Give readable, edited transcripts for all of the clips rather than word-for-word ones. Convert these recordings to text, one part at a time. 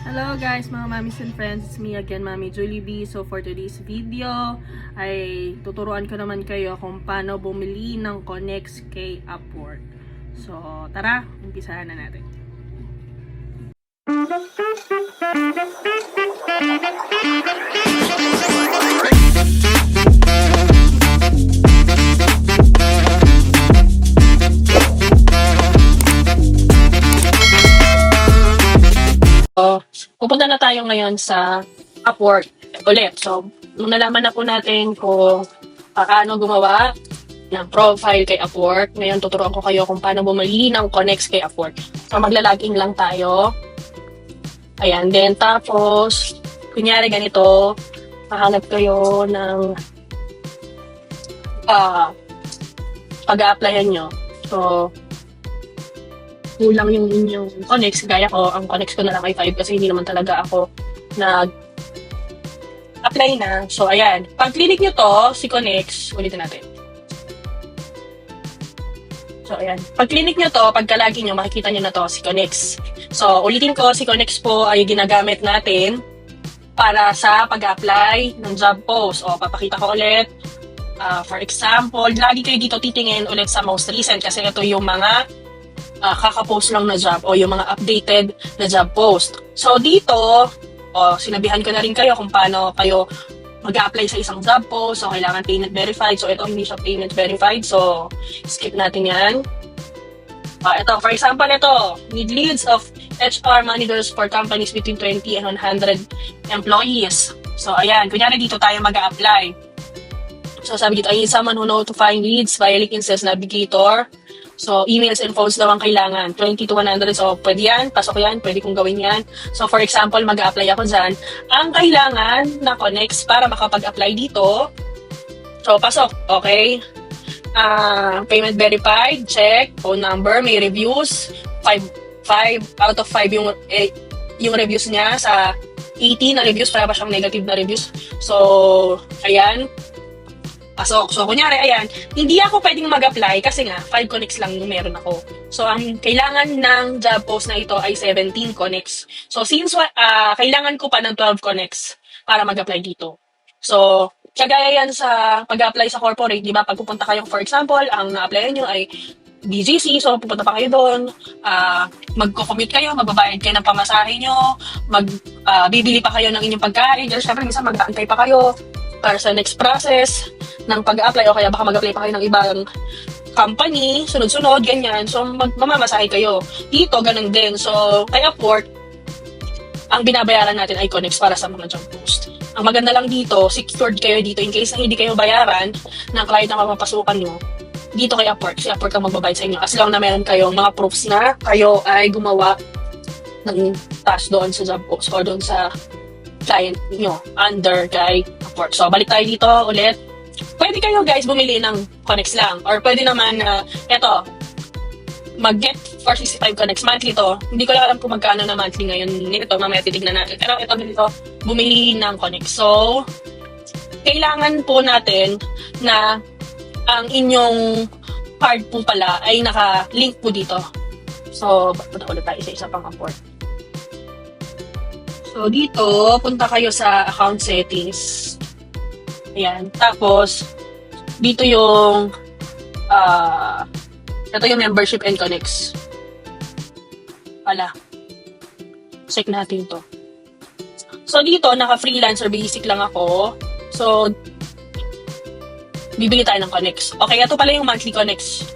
Hello guys, mga mommies and friends, it's me again, Mami Julie B. So for today's video ay tuturuan ko naman kayo kung paano bumili ng Connex kay Upwork. So tara, umpisahan na natin. So, pupunta na tayo ngayon sa Upwork ulit. So, nung nalaman na po natin kung paano gumawa ng profile kay Upwork, ngayon tuturuan ko kayo kung paano bumili ng Connex kay Upwork. So, maglalagin lang tayo. Ayan, then tapos, kunyari ganito, mahanap kayo ng pag-a-applyan nyo. So, kulang yung inyong Connex. Gaya ko, ang Connex ko na lang ay 5 kasi hindi naman talaga ako nag-apply na. So, ayan. Pag clinic nyo to, si Connex, ulitin natin. So, ayan. Pag clinic nyo to, pagkalagi nyo, makikita nyo na to, si Connex. So, ulitin ko, si Connex po ay ginagamit natin para sa pag-apply ng job post. O, papakita ko ulit. For example, lagi kayo dito titingin ulit sa most recent kasi ito yung mga kaka-post lang na job o yung mga updated na job post. So dito, sinabihan ko na rin kayo kung paano kayo mag-apply sa isang job post. So kailangan payment verified. So ito hindi siya payment verified. So skip natin yan. Ito, for example, ito, need leads of HR managers for companies between 20 and 100 employees. So ayan, kunyari dito tayo mag-apply. So sabi dito, I need someone who know to find leads via LinkedIn Sales Navigator. So, emails and phones daw ang kailangan. 20 to 100. So, pwede yan. Pasok yan. Pwede kong gawin yan. So, for example, mag-a-apply ako dyan. Ang kailangan na Connex para makapag-apply dito. So, pasok. Okay. Payment verified. Check. Phone number. May reviews. 5 out of 5 yung reviews niya sa 80 na reviews. Para pa siyang negative na reviews. So, ayan. Pasok. So, kunyari, ayan, hindi ako pwedeng mag-apply kasi nga, 5 Connex lang yung meron ako. So, ang kailangan ng job post na ito ay 17 Connex. So, since kailangan ko pa ng 12 Connex para mag-apply dito. So, kagaya yan sa pag-apply sa corporate, di ba? Pag pupunta kayo, for example, ang na-applyan nyo ay BGC, so pupunta pa kayo doon, magko-commute kayo, magbabayad kayo ng pamasahe nyo, bibili pa kayo ng inyong pagkain, dahil syempre, minsan mag-aantay pa kayo para sa next process ng pag-apply o kaya baka mag-apply pa kayo ng ibang company, sunod-sunod, ganyan. So, mamamasahe kayo. Dito, ganun din. So, kaya Upwork, ang binabayaran natin ay Connex para sa mga job post. Ang maganda lang dito, secured kayo dito in case na hindi kayo bayaran ng client na mapapasukan nyo. Dito kay Upwork, si Upwork ang magbabayad sa inyo. As long na meron kayong mga proofs na kayo ay gumawa ng task doon sa job post o doon sa client nyo under kay Upwork. So, balik tayo dito ulit. Pwede kayo guys bumili ng Connex lang. Or pwede naman, eto, mag-get 465 Connex monthly to. Hindi ko lang alam kung magkano na monthly ngayon nito. Mamaya titignan natin. Pero ito dito, bumili ng Connex. So, kailangan po natin na ang inyong card po pala ay naka-link po dito. So, punta ulit tayo sa isa pang Upwork. So, dito, punta kayo sa account settings. Ayan. Tapos, dito yung ito yung membership and Connex. Pala. Check natin to. So, dito, naka-freelancer basic lang ako. So, bibili tayo ng Connex. Okay, ito pala yung monthly Connex.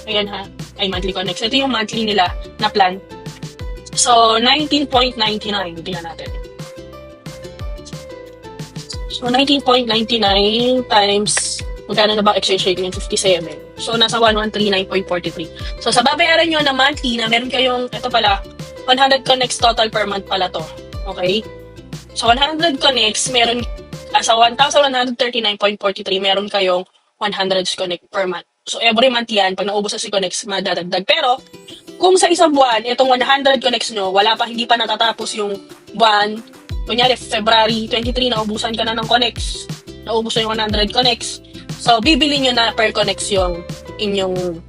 Ayan ha. Ay, monthly Connex. Ito yung monthly nila na plan. So, 19.99. Tingnan natin. So, 19.99 times, magkano na ba exchange rate yun? 57. So, nasa 1139.43. So, sa babayaran nyo na monthly na meron kayong, ito pala, 100 Connex total per month pala to. Okay? So, 100 Connex, meron, sa 1,139.43, meron kayong 100 Connex per month. So, every month yan, pag naubos sa si Connex, madadagdag. Pero, kung sa isang buwan, itong 100 Connex nyo, wala pa, hindi pa natatapos yung buwan, kunyari, February 23, naubusan ka na ng Connex. Naubos na yung 100 Connex. So, bibili nyo na per Connex yung inyong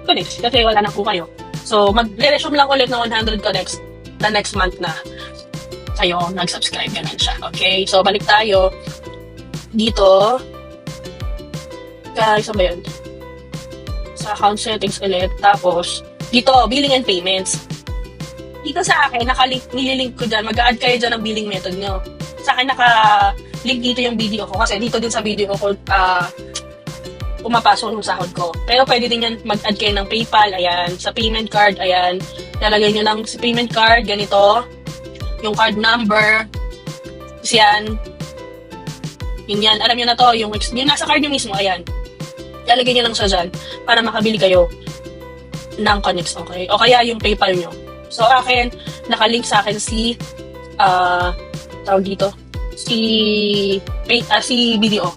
Connex. Kasi wala na po kayo. So, mag-resume lang ulit ng 100 Connex the next month na. kayo nag-subscribe, ganun siya. Okay? So, balik tayo dito. Saan ba yun? Sa account settings ulit. Tapos, dito, billing and payments. Dito sa akin, nililink ko dyan. Mag-add kayo dyan ng billing method nyo. Sa akin, naka-link dito yung video ko. Kasi dito din sa video ko, pumapasok yung sahod ko. Pero pwede din yan mag-add kayo ng PayPal. Ayan. Sa payment card, ayan. Lalagay nyo lang sa payment card, ganito. Yung card number. Tapos yan. Yun yan. Alam nyo na to. Yung nasa card nyo mismo, ayan. Lalagay nyo lang siya dyan para makabili kayo ng Connex, okay? O kaya yung PayPal nyo. So, akin, nakalink sa akin si, tawag dito, si BDO.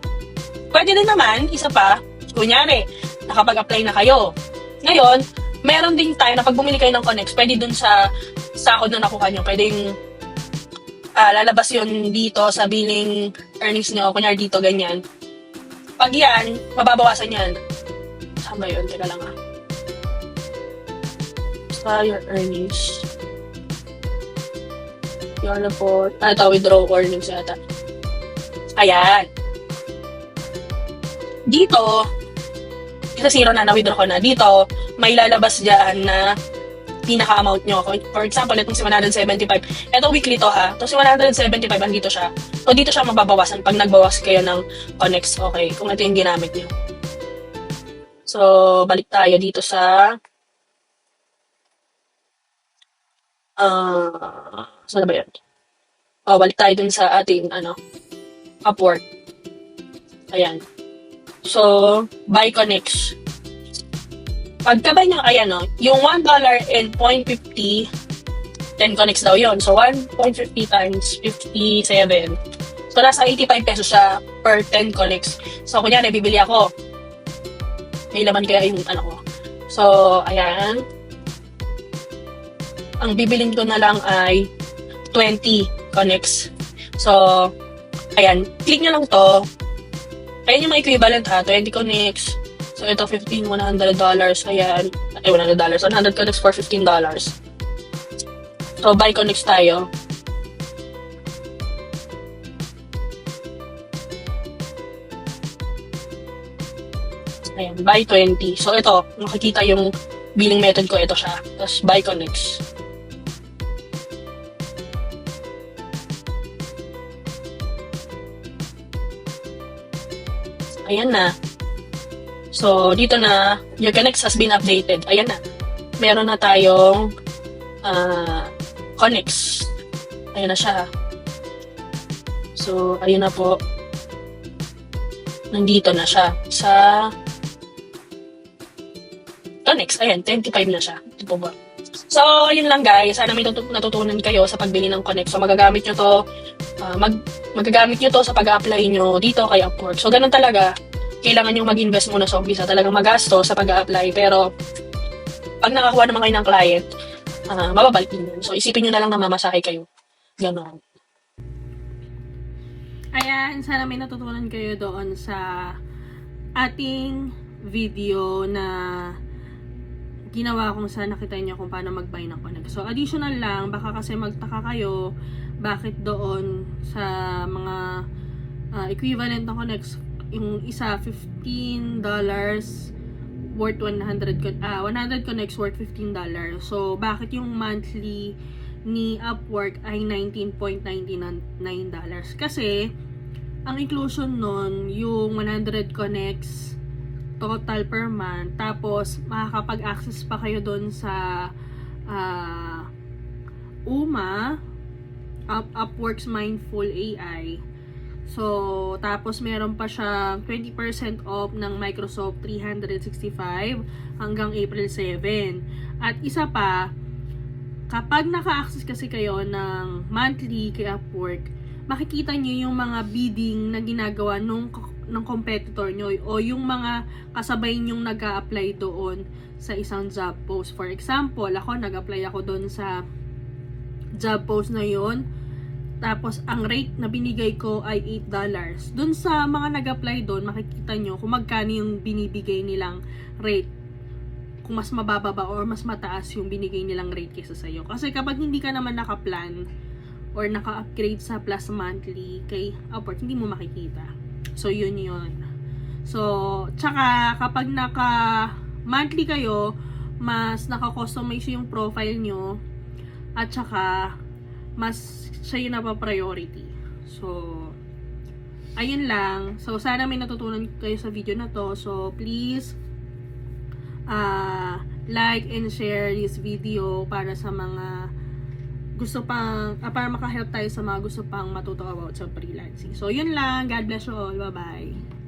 Pwede din naman, isa pa, kunyari, nakapag-apply na kayo. Ngayon, meron din tayo na pag bumili kayo ng Connex, pwede dun sa sahod na nakuha nyo, pwedeng lalabas yun dito sa billing earnings nyo, kunyari dito, ganyan. Pag yan, mababawasan yan. Saan ba yun? Teka lang sa your earnings. Your report. Ito, withdraw earnings yata. Ayan. Dito, isa zero na, na-withdraw ko na. Dito, may lalabas dyan na pinaka-amount nyo. For example, itong si 175. Ito, weekly to ha. Ito si 175, andito siya. So, dito siya mababawasan pag nagbawas kayo ng Connex. Okay, kung ito yung ginamit nyo. So, balik tayo dito sa saan ba yun? Balik tayo dun sa ating, Upwork. Ayan. So, buy Connex. Pagkabay nyo, ayan, yung $1 and 0.50, 10 Connex daw yun. So, 1.50 times 57. So, nasa 85 pesos siya per 10 Connex. So, kunyari, bibili ako. May laman kaya yung ko. So, ayan. Ang bibilin ko na lang ay 20 Connex. So, ayan. Click nyo lang to. Ayan yung mga equivalent ha. 20 Connex. So, ito $100. Ayan. Ay, $100. 100 Connex for $15. So, buy Connex tayo. Ayan. Buy 20. So, ito. Makikita yung billing method ko. Ito siya. Tapos, buy Connex. Ayan na. So, dito na, your Connex has been updated. Ayan na. Meron na tayong Connex. Ayan na siya. So, ayun na po. Nandito na siya. Sa Connex. Ayan, 25 na siya. Ito po ba? So, yun lang guys. Sana may natutunan kayo sa pagbili ng Connex. So, magagamit nyo to magagamit nyo to sa pag-apply nyo dito kay Upwork. So, ganun talaga. Kailangan nyo mag-invest muna sa umpisa. Talagang magasto sa pag-apply. Pero, pag nakakuha naman kayo ng client, mababalik din yun. So, isipin nyo na lang na mamasahe kayo. Ganon. Ayan, sana may natutunan kayo doon sa ating video na ginawa kung saan nakita nyo kung paano mag-buy ng Connex. So, additional lang, baka kasi magtaka kayo bakit doon sa mga equivalent ng Connex, yung isa $15 worth 100 Connex worth $15. So, bakit yung monthly ni Upwork ay $19.99? Kasi, ang inclusion nun, yung 100 Connex total per month. Tapos, makakapag-access pa kayo doon sa Upwork's Mindful AI. So, tapos meron pa siyang 20% off ng Microsoft 365 hanggang April 7. At isa pa, kapag naka-access kasi kayo ng monthly kay Upwork, makikita nyo yung mga bidding na ginagawa ng competitor nyo o yung mga kasabay nyong nag-a-apply doon sa isang job post. For example, ako nag-apply ako doon sa job post na yon. Tapos, ang rate na binigay ko ay $8. Doon sa mga nag-apply doon, makikita nyo kung magkano yung binibigay nilang rate. Kung mas mababa ba or mas mataas yung binigay nilang rate kaysa sa'yo. Kasi kapag hindi ka naman nakaplan, or naka-upgrade sa plus monthly kay Upwork, hindi mo makikita. So, yun. So, tsaka kapag naka-monthly kayo, mas naka-customize yung profile nyo at tsaka mas siya yung napa-priority. So, ayun lang. So, sana may natutunan kayo sa video na to. So, please like and share this video para sa mga gusto pang, para makahelp tayo sa mga gusto pang matuto about sa freelancing. So, yun lang. God bless you all. Bye-bye.